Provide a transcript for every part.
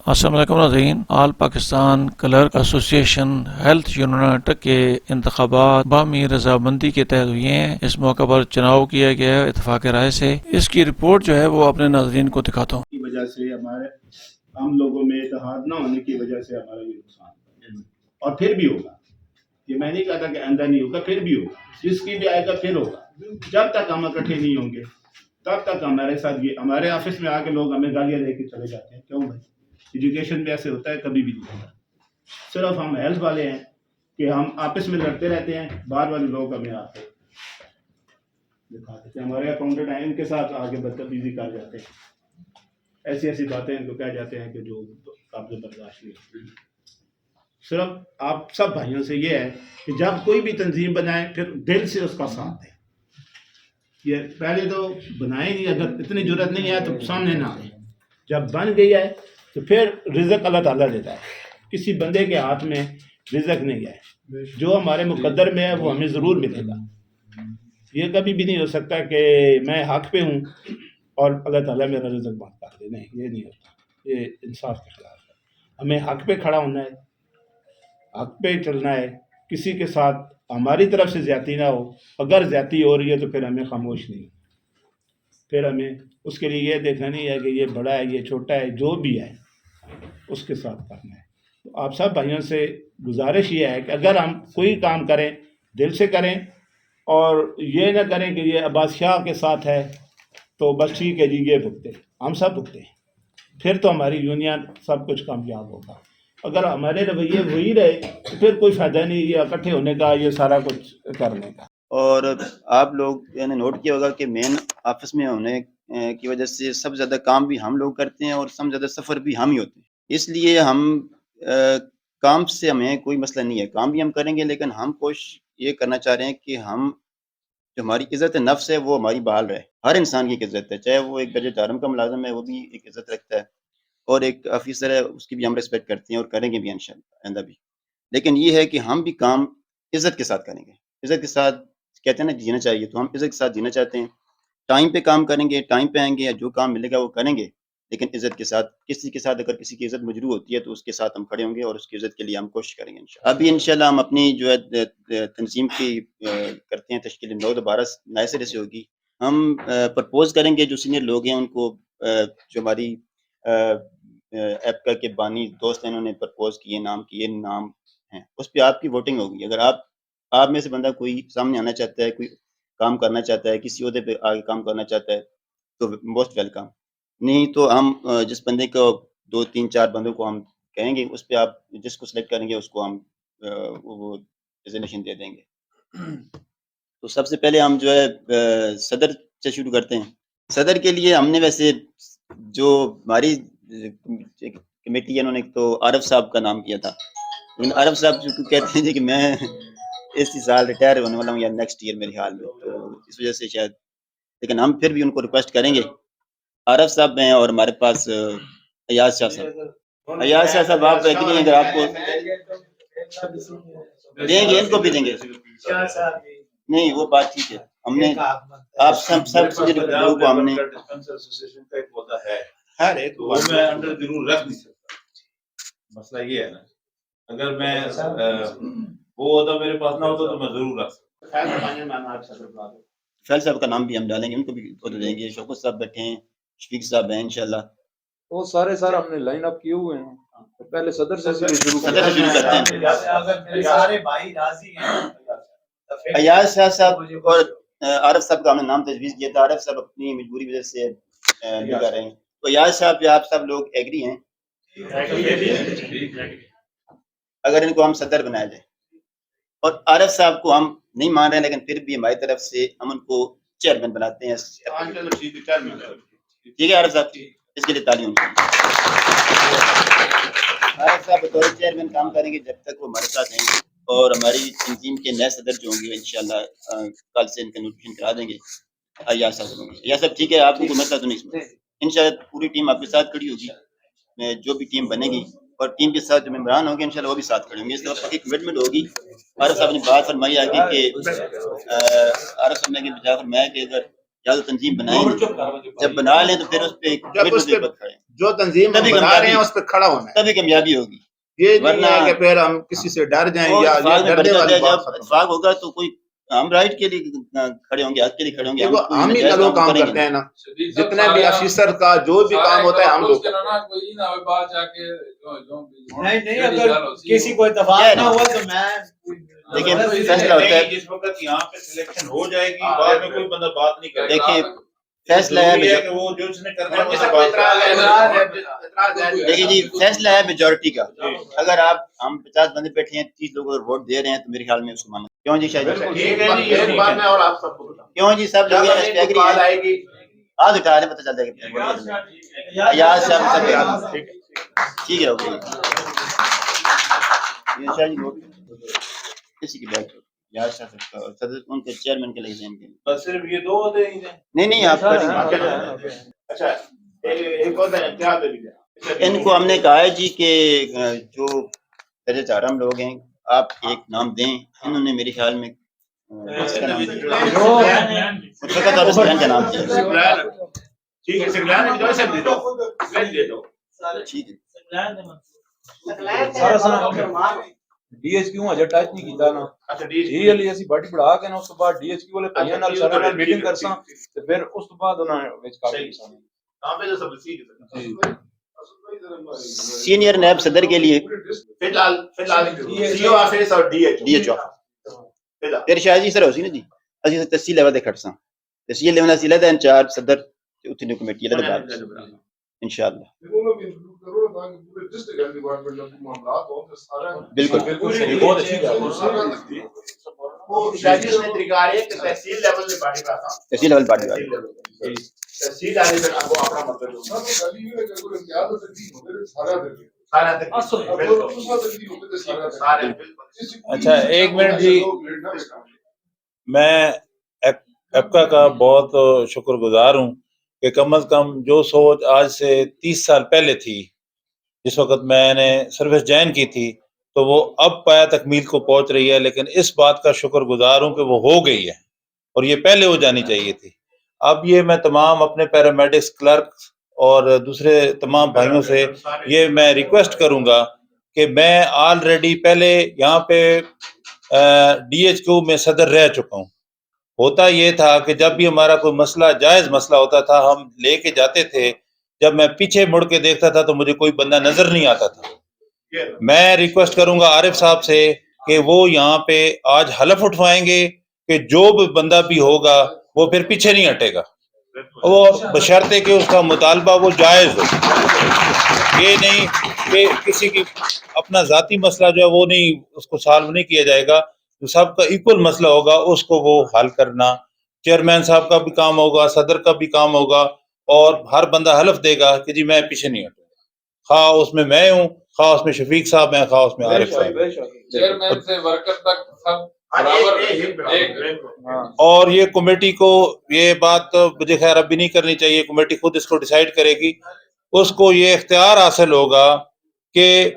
السلام علیکم ناظرین، all Pakistan clerk association health unit کے انتخابات باہمی رضامندی کے تحت ہوئے ہیں۔ اس موقع پر چناؤ کیا گیا ہے اتفاق رائے سے۔ اس کی رپورٹ جو ہے وہ اپنے ناظرین کو دکھاتا ہوں۔ کی وجہ سے ہم لوگوں میں اتحاد نہ ہونے کی وجہ سے ہمارا یہ نقصان ہے، اور پھر بھی ہوگا۔ یہ میں نہیں کہتا کہ آئندہ نہیں ہوگا، پھر بھی ہوگا، جس کی بھی آئے گا پھر ہوگا۔ جب تک ہم اکٹھے نہیں ہوں گے تب تک ہمارے ساتھ یہ ہمارے آفس میں آ کے لوگ ہمیں گالیاں دے کے چلے جاتے ہیں۔ کیوں بھائی؟ ایجوکیشن میں ایسے ہوتا ہے، کبھی بھی نہیں ہوتا۔ صرف ہم ہیلتھ والے ہیں کہ ہم آپس میں لڑتے رہتے ہیں، باہر والے لوگ ہمیں آتے دکھاتے ہیں، ہمارے اکاؤنٹنٹ ہیں ان کے ساتھ آ کے بدتمیزی کر جاتے ہیں، ایسی باتیں ان کو کہہ جاتے ہیں کہ جو قابل برداشت نہیں ہوتی۔ صرف آپ سب بھائیوں سے یہ ہے کہ جب کوئی بھی تنظیم بنائیں پھر دل سے اس کا ساتھ دیں۔ یہ پہلے تو بنائے نہیں، اگر اتنی ضرورت نہیں ہے تو سامنے نہ آئے۔ جب بن گئی ہے تو پھر رزق اللہ تعالیٰ دیتا ہے، کسی بندے کے ہاتھ میں رزق نہیں ہے۔ جو ہمارے مقدر میں ہے وہ ہمیں ضرور ملے گا۔ یہ کبھی بھی نہیں ہو سکتا کہ میں حق پہ ہوں اور اللہ تعالیٰ میرا رزق بند کر دے، نہیں، یہ نہیں ہوتا، یہ انصاف کے خلاف ہے۔ ہمیں حق پہ کھڑا ہونا ہے، حق پہ چلنا ہے، کسی کے ساتھ ہماری طرف سے زیادتی نہ ہو۔ اگر زیادتی ہو رہی ہے تو پھر ہمیں خاموش نہیں، پھر ہمیں اس کے لیے یہ دیکھنا نہیں ہے کہ یہ بڑا ہے یہ چھوٹا ہے، جو بھی ہے اس کے ساتھ کرنا ہے۔ تو آپ سب بھائیوں سے گزارش یہ ہے کہ اگر ہم کوئی کام کریں دل سے کریں، اور یہ نہ کریں کہ یہ عباس شاہ کے ساتھ ہے تو بس ٹھیک ہے جی یہ بھگتے، ہم سب بھگتے ہیں، پھر تو ہماری یونین سب کچھ کامیاب ہوگا۔ اگر ہمارے رویے وہی رہے تو پھر کوئی فائدہ نہیں یہ اکٹھے ہونے کا، یہ سارا کچھ کرنے کا۔ اور آپ لوگ نے نوٹ کیا ہوگا کہ مین آفس میں ہونے کی وجہ سے سب زیادہ کام بھی ہم لوگ کرتے ہیں اور سب زیادہ سفر بھی ہم ہی ہوتے ہیں۔ اس لیے ہم کام سے ہمیں کوئی مسئلہ نہیں ہے، کام بھی ہم کریں گے، لیکن ہم کوشش یہ کرنا چاہ رہے ہیں کہ ہم جو ہماری عزت نفس ہے وہ ہماری بحال رہے۔ ہر انسان کی ایک عزت ہے، چاہے وہ ایک درجہ چارم کا ملازم ہے وہ بھی ایک عزت رکھتا ہے، اور ایک آفیسر ہے اس کی بھی ہم ریسپیکٹ کرتے ہیں اور کریں گے بھی انشاءاللہ آئندہ بھی۔ لیکن یہ ہے کہ ہم بھی کام عزت کے ساتھ کریں گے، عزت کے ساتھ کہتے ہیں نا جینا چاہیے، تو ہم عزت کے ساتھ جینا چاہتے ہیں۔ ٹائم پہ کام کریں گے، ٹائم پہ آئیں گے، جو کام ملے گا وہ کریں گے، لیکن عزت کے ساتھ۔ کسی کے ساتھ اگر کسی کی عزت مجروح ہوتی ہے تو اس کے ساتھ ہم کھڑے ہوں گے اور اس کی عزت کے لیے ہم کوشش کریں گے انشاءاللہ۔ ابھی انشاءاللہ ہم اپنی جو ہے تنظیم کی کرتے ہیں تشکیل 9 دوبارہ نئے سرے سے ہوگی۔ ہم پرپوز کریں گے جو سینئر لوگ ہیں ان کو، جو ہماری ایپکا کے بانی دوست ہیں انہوں نے پرپوز کیے نام ہیں، اس پہ آپ کی ووٹنگ ہوگی۔ اگر آپ میں سے بندہ کوئی سامنے آنا چاہتا ہے، کوئی کام کرنا چاہتا ہے، کسی عہدے پہ آگے کام کرنا چاہتا ہے تو موسٹ ویلکم۔ نہیں تو ہم جس بندے کو 2 3 4 بندوں کو ہم کہیں گے اس پہ آپ جس کو سلیکٹ کریں گے اس کو ہم وہ ڈیزگنیشن دے دیں گے۔ تو سب سے پہلے ہم جو ہے صدر سے شروع کرتے ہیں۔ صدر کے لیے ہم نے ویسے جو ہماری کمیٹی ہے انہوں نے تو عارف صاحب کا نام کیا تھا، لیکن عارف صاحب کہتے ہیں کہ میں اسی سال ریٹائر ہونے والا ہوں یا نیکسٹ ایئر میرے خیال میں، تو اس وجہ سے شاید، لیکن ہم پھر بھی ان کو ریکویسٹ کریں گے۔ عارف صاحب ہیں اور ہمارے پاس ایاز شاہ صاحب۔ ایاز شاہ صاحب آپ ایگری ہیں؟ اگر آپ کو دیں گے ان کو بھی دیں گے، نہیں وہ بات ٹھیک ہے، ہم نے آپ سب لوگوں کو ہم نے ہر ایک وہ میں انڈر ضرور رکھ نہیں سکتا۔ مسئلہ یہ ہے نا، اگر میں وہ ہوتا میرے پاس نہ ہوتا تو میں ضرور رکھ سکتا۔ فیل صاحب کا نام بھی ہم ڈالیں گے، ان کو بھی دیں گے۔ شوکت صاحب بیٹھے ہیں، شفیق صاحب ہیں انشاءاللہ۔ وہ سارے ہم نے لائن اپ کیے ہوئے ہیں، پہلے صدر سے شروع کرتے ہیں۔ سارے بھائی راضی ہیں۔ ایاز شاہ صاحب اور عارف صاحب کا ہم نے نام تجویز کیا تھا، عارف صاحب اپنی مجبوری وجہ سے نہیں کر رہے ہیں، تو ایاز صاحب پہ آپ سب لوگ ایگری ہیں اگر ان کو ہم صدر بنایا جائے؟ اور عارف صاحب کو ہم نہیں مان رہے ہیں لیکن پھر بھی ہماری طرف سے ہم ان کو چیئرمین بناتے ہیں۔ ٹھیک ہے عارف صاحب، اس کے لیے تعلیم عارف صاحب بطور چیئرمین کام کریں گے جب تک وہ ہمارے ساتھ ہیں، اور ہماری تنظیم کے نئے صدر جو ہوں گے انشاءاللہ کل سے ان کا نوٹیفکیشن کرا دیں گے۔ ایاز صاحب ہوں گے۔ ایاز صاحب ٹھیک ہے، آپ کو کوئی مسئلہ تو نہیں؟ انشاءاللہ پوری ٹیم آپ کے ساتھ کھڑی ہوگی، میں جو بھی ٹیم بنے گی، اور ٹیم کے ساتھ جو ممبران ہوں گے انشاءاللہ وہ بھی ساتھ کھڑے ہوں گے۔ اس طرح پکی کمٹمنٹ ہوگی۔ عارف صاحب نے بات فرمائی آگے کہ عارف صاحب نے بجا فرمایا کہ اگر یا تو تنظیم بنائیں گے، جب بنا لیں تو پھر اس پہ جب اس پہ وقت کھڑے ہیں، جو تنظیم ہم تبھی بنا رہے ہیں کامیابی، اس پہ کھڑا ہونا ہے، تبھی کامیابی ہوگی، یہ نہیں ورنہ ہے کہ پھر ہم کسی سے ڈر جائیں وہ یا اتفاق میں ڈرنے برکت والی ہے، بات جب ختم. اتفاق ہوگا تو کوئی ہم رائٹ کے لیے کھڑے ہوں گے، حق کے لیے کھڑے ہوں گے، دیکھو کوئی ہم ہی ناجائز لوگ کام کام کریں گے کرتے ہیں نہیں. نا، جتنے بھی افیسر کا جو بھی کام ہوتا ہے ہم لوگ کرتے ہیں. نہیں اگر کسی کو اتفاق نہ ہوا تو میں دیکھیں فیصلہ ہوتا ہے، جس وقت یہاں پہ سلیکشن ہو جائے گی بعد میں کوئی بندہ بات نہیں کرے گا. دیکھیے فیصلہ ہے ضروری ہے کہ وہ جو اس نے کرنا ہے اور وہ جیسا سے کوئی بات کرے. اعتراض ہے دیکھیے جی فیصلہ ہے میجورٹی کا، اگر ہم 50 بندے بیٹھے ہیں 30 لوگوں کو ووٹ دے رہے ہیں تو میرے خیال میں اس کو ماننا، کیوں جی شاہ جی؟ ایک بات میں اور آپ سب کو بتاؤں، کیوں جی سب جب لوگ ہمیں اس پہ کوئی ایگری کال ہیں، آئے گی، آج اٹھا لیں پتہ چل جائے گا. یاد صاحب سب ٹھیک ہے اوکے یہ شاہ جی نوٹ کسی کی بات یاد صاحب کا اور صدر ان کے چیئرمین کے لے دیں گے. بس صرف یہ دو ہوتے ہیں. نہیں آپ کریں گے. اچھا ایک اور امتیاز دے دیجیے. ان کو ہم نے کہا ہے جی کہ جو درجہ چارم لوگ ہیں آپ ایک نام دیں، انہوں نے میرے خیال میں اس کا نام کا نام دیا. ٹھیک ہے سکلان جو سب دے دو دے دو. ٹھیک ہے ڈی ایچ کیو اجے ٹچ نہیں کیتا نا. اچھا ڈی جی علی اسی باڈی بڑھا کے نا اس تو بعد ڈی ایچ کیو والے بھائیاں نال سارے نال میٹنگ کرساں تے پھر اس تو بعد انہاں وچ کاٹ دیساں. کہاں پہ جو سب سی سینئر نیب صدر کے لیے فی الحال سی او آفس اور ڈی ایچ پھر شاہ جی سر ہو سی نا جی اسی تحصیل لیول تے کھڑساں، تحصیل لیول اسی لے انچارج صدر اتھی نے کمیٹی لے بعد انشاءاللہ. بالکل بہت اچھی بات ہے. شاہی اس میں طریقہ آ رہی ہے کہ تحصیل لیول میں پارٹی پڑھاتا تحصیل لیول پارٹی والی تحصیل آنے میں آپ کو اپنا مطلب اچھا ایک منٹ جی، میں ایپکا کا بہت شکر گزار ہوں کہ کم از کم جو سوچ آج سے 30 سال پہلے تھی جس وقت میں نے سروس جوائن کی تھی تو وہ اب پایا تکمیل کو پہنچ رہی ہے، لیکن اس بات کا شکر گزار ہوں کہ وہ ہو گئی ہے اور یہ پہلے ہو جانی چاہیے تھی. اب یہ میں تمام اپنے پیرامیڈکس کلرک اور دوسرے تمام بھائیوں سے یہ میں ریکویسٹ کروں گا کہ میں آلریڈی پہلے یہاں پہ ڈی ایچ کیو میں صدر رہ چکا ہوں. ہوتا یہ تھا کہ جب بھی ہمارا کوئی مسئلہ جائز مسئلہ ہوتا تھا ہم لے کے جاتے تھے، جب میں پیچھے مڑ کے دیکھتا تھا تو مجھے کوئی بندہ نظر نہیں آتا تھا. میں ریکویسٹ کروں گا عارف صاحب سے کہ وہ یہاں پہ آج حلف اٹھوائیں گے کہ جو بھی بندہ بھی ہوگا وہ پھر پیچھے نہیں ہٹے گا، اور بشرطے کہ اس کا مطالبہ وہ جائز ہو. یہ نہیں کہ کسی کی اپنا ذاتی مسئلہ جو ہے وہ نہیں اس کو سالو نہیں کیا جائے گا، جو سب کا ایکول مسئلہ ہوگا اس کو وہ حل کرنا. چیئرمین صاحب کا بھی کام ہوگا، صدر کا بھی کام ہوگا، اور ہر بندہ حلف دے گا کہ جی میں پیچھے نہیں ہٹوں گا، خواہ اس میں میں ہوں، خواہ اس میں شفیق صاحب ہیں، خواہ اس میں عارف صاحب ہیں. چیئرمین سے ورکر تک سب اور یہ کمیٹی کو یہ بات مجھے خیر اب بھی نہیں کرنی چاہیے، کمیٹی خود اس کو ڈیسائیڈ کرے گی. اس کو یہ اختیار حاصل ہوگا کہ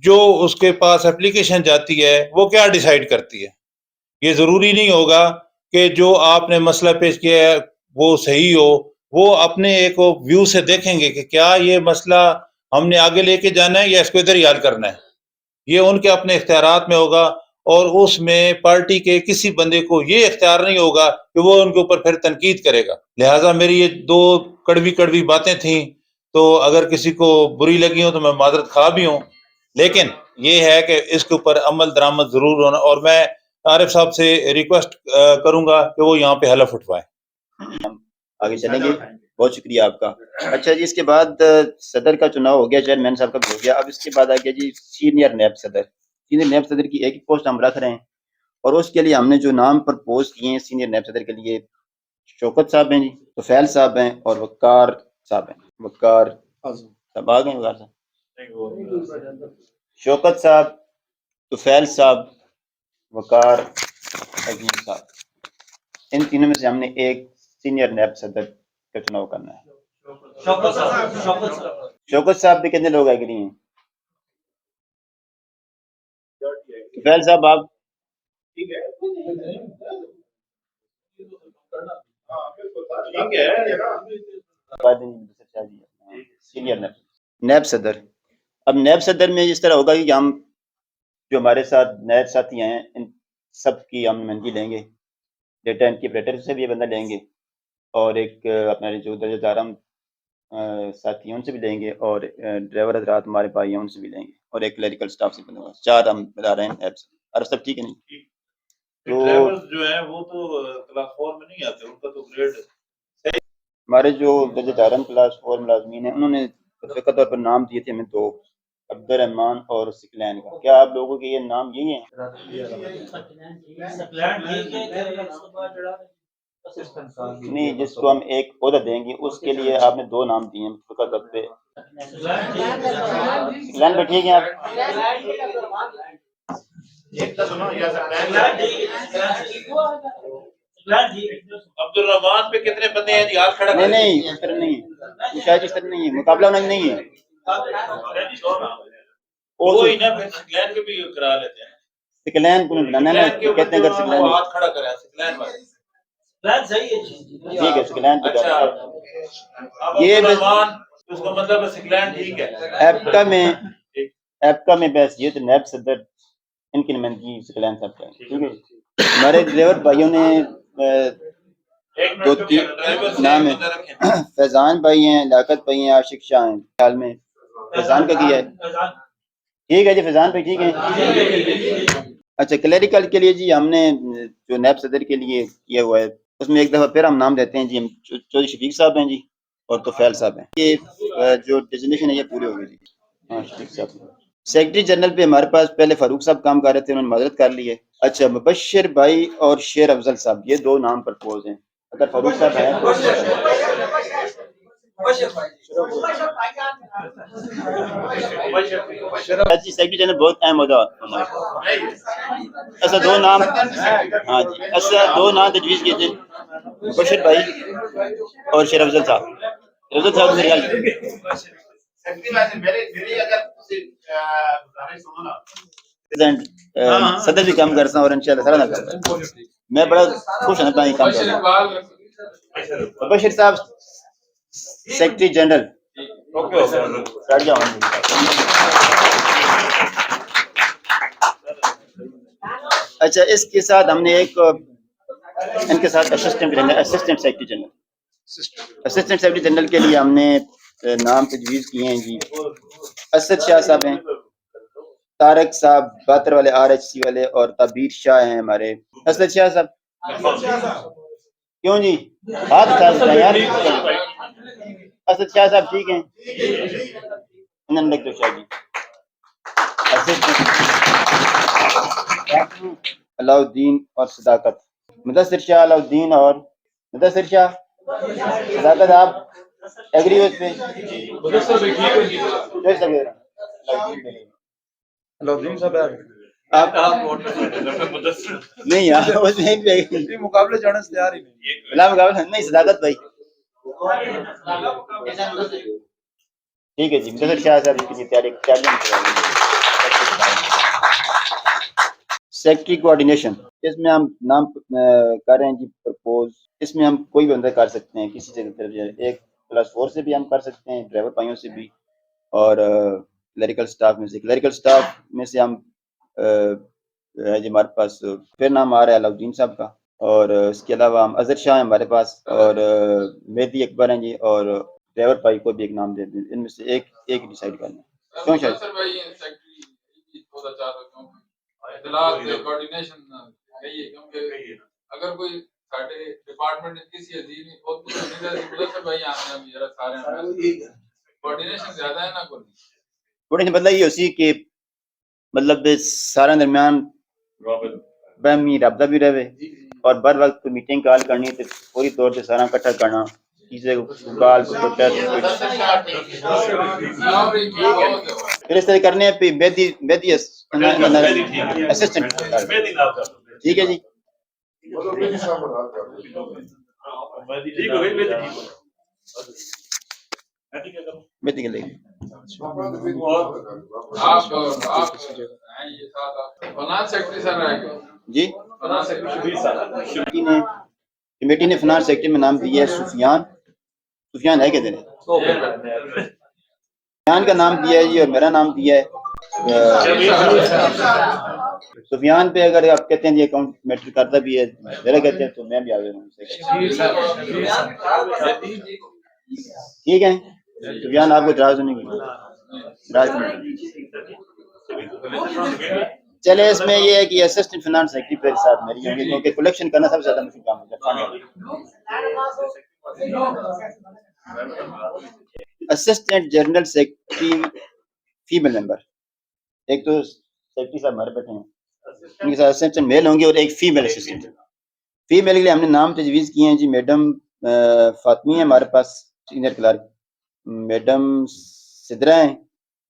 جو اس کے پاس اپلیکیشن جاتی ہے وہ کیا ڈیسائیڈ کرتی ہے. یہ ضروری نہیں ہوگا کہ جو آپ نے مسئلہ پیش کیا ہے وہ صحیح ہو، وہ اپنے ایک ویو سے دیکھیں گے کہ کیا یہ مسئلہ ہم نے آگے لے کے جانا ہے یا اس کو ادھر ہی حل کرنا ہے. یہ ان کے اپنے اختیارات میں ہوگا، اور اس میں پارٹی کے کسی بندے کو یہ اختیار نہیں ہوگا کہ وہ ان کے اوپر پھر تنقید کرے گا. لہٰذا میری یہ دو کڑوی باتیں تھیں، تو اگر کسی کو بری لگی ہوں تو میں معذرت خواہ بھی ہوں، لیکن یہ ہے کہ اس کے اوپر عمل درآمد ضرور ہونا. اور میں عارف صاحب سے ریکویسٹ کروں گا کہ وہ یہاں پہ حلف اٹھوائیں. آگے چلیں گے. بہت شکریہ آپ کا. اچھا جی اس کے بعد صدر کا چناؤ ہو گیا، چیئرمین صاحب کا بھی ہو گیا. اب اس کے بعد آ گیا جی سینئر نیب صدر. سینئر نیب صدر کی ایک پوسٹ ہم رکھ رہے ہیں، اور اس کے لیے ہم نے جو نام پرپوز کیے ہیں سینئر نیب صدر کے لیے شوکت صاحب ہیں جی، طفیل صاحب ہیں، اور وقار صاحب ہیں. وقار صاحب آ گئے. وقار صاحب، شوکت صاحب، طفیل صاحب، وقار عظیم صاحب، ان تینوں میں سے ہم نے ایک سینئر نیب صدر کا چناؤ کرنا ہے. شوکت صاحب بھی کتنے لوگ ایگری ہیں؟ طفیل صاحب آپ؟ ٹھیک ہے سینئر نیب صدر. اب نیب صدر میں اس طرح ہوگا کہ ہم جو ہمارے ساتھ نیب ساتھی ہیں ان سب کی ہم نمائندگی لیں گے, ڈیٹا انٹرپریٹر سے بھی یہ بندہ لیں گے, اور ایک اپنا جو درجہ دارم ساتھی ہیں ان سے بھی لیں گے, اور ڈرائیور حضرات ہمارے بھائی ہیں ان سے بھی لیں گے, اور ایک کلیریکل سٹاف سے بندہ, 4 ہم بتا رہے ہیں ایپ سے. اور سب ٹھیک ہے نہیں؟ تو ڈرائیورز جو ہیں وہ تو کلاس 4 میں نہیں آتے, ان کا تو گریڈ ہمارے جو درجہ دارم کلاس 4 ملازمین ہیں انہوں نے متفقہ طور پر نام دیے تھے ہمیں 2, عبد الرحمان اور سکلین کا. کیا آپ لوگوں کے یہ نام یہی ہیں؟ نہیں, جس کو ہم ایک عہدہ دیں گے اس کے لیے آپ نے 2 نام دیے ہیں متفقہ طور پہ. سکلین پہ ٹھیک ہے آپ؟ عبد الرحمان پہ کتنے بندے ہیں جی؟ ہاتھ کھڑا نہیں نہیں اس طرح نہیں ہے, شاید اس طرح نہیں ہے, مقابلہ ہونا نہیں ہے. وہی نا, پھر سکلین کے بھی کرا لیتے ہیں. سکلین کو نہیں بنانا ہے نا, سکلین کے کہتے ہیں اگر سکلین وہ ہاتھ کھڑا کریں سکلین والے. ٹھیک ہے سکلین پہ اچھا, کریں. اب یہ عبد الرحمان اس کا مطلب ہے سکلین ٹھیک ہے. ایپکا میں بس یہ تو نیب صدر ان کی نمائندگی سکلین صاحب کریں. ٹھیک ہے. ہمارے ڈرائیور بھائیوں نے 2-3 نام ہے, فیضان بھائی ہیں, لیاقت بھائی ہیں, عاشق شاہ ہیں. خیال میں فیضان کا کیا ہے؟ ٹھیک ہے جی, فیضان بھائی ٹھیک ہے. اچھا, کلیریکل کے لیے جی ہم نے جو نیب صدر کے لیے کیا ہوا ہے اس میں ایک دفعہ پھر ہم نام دیتے ہیں جی, ہم چودھری شفیق صاحب ہیں جی, اور توفیل صاحب ہیں. یہ جو ڈیزنیشن ہے یہ پوری ہو گئی جی. ہاں شفیق صاحب. سیکرٹری جنرل پہ ہمارے پاس پہلے فاروق صاحب کام کر رہے تھے, انہوں نے معذرت کر لی ہے. اچھا, مبشر بھائی اور شیر افضل صاحب, یہ 2 نام پرپوز ہیں. اگر فاروق صاحب ہیں تو سیکرٹری جنرل بہت اہم عہدہ ہونا ہے. ایسا 2 نام, ہاں جی, ایسا 2 نام تجویز کیے تھے, مبشر بھائی اور شیر افضل صاحب. افضل صاحب میرے خیال صدر بھی کام کرتا ہوں اور انشاءاللہ سارا نہ کرتا ہوں. میں بڑا خوش ہوں اپنا یہ کام کرتا ہوں. مبشر صاحب سیکرٹری جنرل. بیٹھ جاؤ. اچھا, اس کے ساتھ ہم نے ایک ان کے ساتھ assistant secretary general. Assistant secretary general کے لیے ہم نے نام تجویز کیے ہیں جی. اسد شاہ صاحب ہیں, طارق صاحب باتر والے RHC والے, اور تابیر شاہ ہیں ہمارے. اسد شاہ صاحب کیوں جی, ہاتھ اٹھا یار. اسد شاہ صاحب ٹھیک ہیں. شاہ جی. علاؤالدین اور صداقت. مدثر شاہ, علاؤالدین اور مدثر شاہ. صداقت آپ ایگری ہو اس پہ؟ علاؤالدین صاحب آپ نہیں یار, مقابلے جانے سے تیار ہی نہیں. بلا مقابلہ نہیں, صداقت بھائی ٹھیک ہے جی. مدثر شاہ صاحب کی تیاری. سیکٹری کوآرڈینیشن, اس میں ہم نام کر رہے ہیں جی پرپوز. اس میں ہم کوئی بندہ کر سکتے ہیں کسی سے طرف, ایک کلاس 4 سے بھی ہم کر سکتے ہیں, ڈرائیور بھائیوں سے بھی, اور کلیریکل سٹاف میں سے. کلیریکل سٹاف میں سے ہم ہے جی ہمارے پاس پھر نام آ رہا ہے علاؤالدین صاحب کا, اور اس کے علاوہ ہم اظہر شاہ ہیں ہمارے پاس, اور مہدی اکبر ہیں جی, اور ڈرائیور بھائی کو بھی ایک نام دے دیں. ان میں سے ایک ڈیسائیڈ کرنا ہے. کیوں شاید اطلاعات کوآرڈینیشن کہیے, کیونکہ اگر کوئی سارے ڈپارٹمنٹ کسی عظیم بہت کچھ بھائی آنے ابھی ذرا سارے کوآرڈینیشن زیادہ ہے نا. کوآرڈینیشن مطلب یہ اسی کہ مطلب سارا درمیان بہمی رابطہ بھی رہے, اور بر وقت کوئی میٹنگ کال کرنی تو پوری طور سے سارا اکٹھا کرنا چیزیں کال پھر اس طرح کرنے ہیں. پھر مہدی اسسٹنٹ. ٹھیک ہے جی. مہدی کے لیں گے. فنانس سیکرٹری صاحب رہ گئے جی فنانس سیکرٹری کمیٹی نے فنانس سیکرٹری میں نام دیا ہے سفیان ہے کدھر ہے؟ سفیان کا نام دیا ہے جی، اور میرا نام دیا ہے سفیان پہ اگر آپ کہتے ہیں یہ اکاؤنٹ میٹر کرتا بھی ہے میرا کہتے ہیں تو میں بھی آگے ہوں ٹھیک ہے سفیان آپ کو اعتراض نہیں چلے اس میں یہ ہے کہ اسسٹنٹ فنانس سیکرٹری پہ ساتھ میری ہوں گی کیونکہ کلیکشن کرنا سب سے زیادہ مشکل کام ہوتا ہے اسسٹنٹ جنرل سیکرٹری فیمیل ممبر ایک تو سیکرٹری صاحب ہمارے بیٹھے ہیں ان کے ساتھ اسسٹنٹ میل ہوں گے اور ایک فیمیل اسسٹنٹ فیمیل کے لیے ہم نے نام تجویز کیے ہیں جی میڈم فاطمی ہے ہمارے پاس سینئر کلرک میڈم سدرا ہیں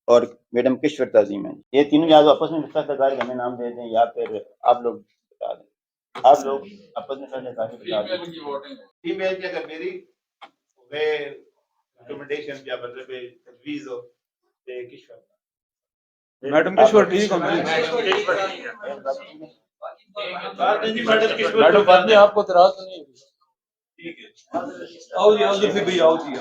اور میڈم کشور تعظیم ہیں یہ تینوں یا تو آپس میں فیصلہ کر کے ہمیں نام دے دیں یا پھر آپ لوگ بتا دیں آپ لوگ آپس میں فیصلہ کر کے بتا دیں فیمیل کی ووٹنگ فیمیل کی اگر میری ریکمنڈیشن یا مطلب تجویز ہو تو کشور میڈم کشور ٹھیک ہوں میڈم فاطمی آپ کو اعتراض تو نہیں ہے؟ ٹھیک ہے آؤ جی پھر بھی آؤ جی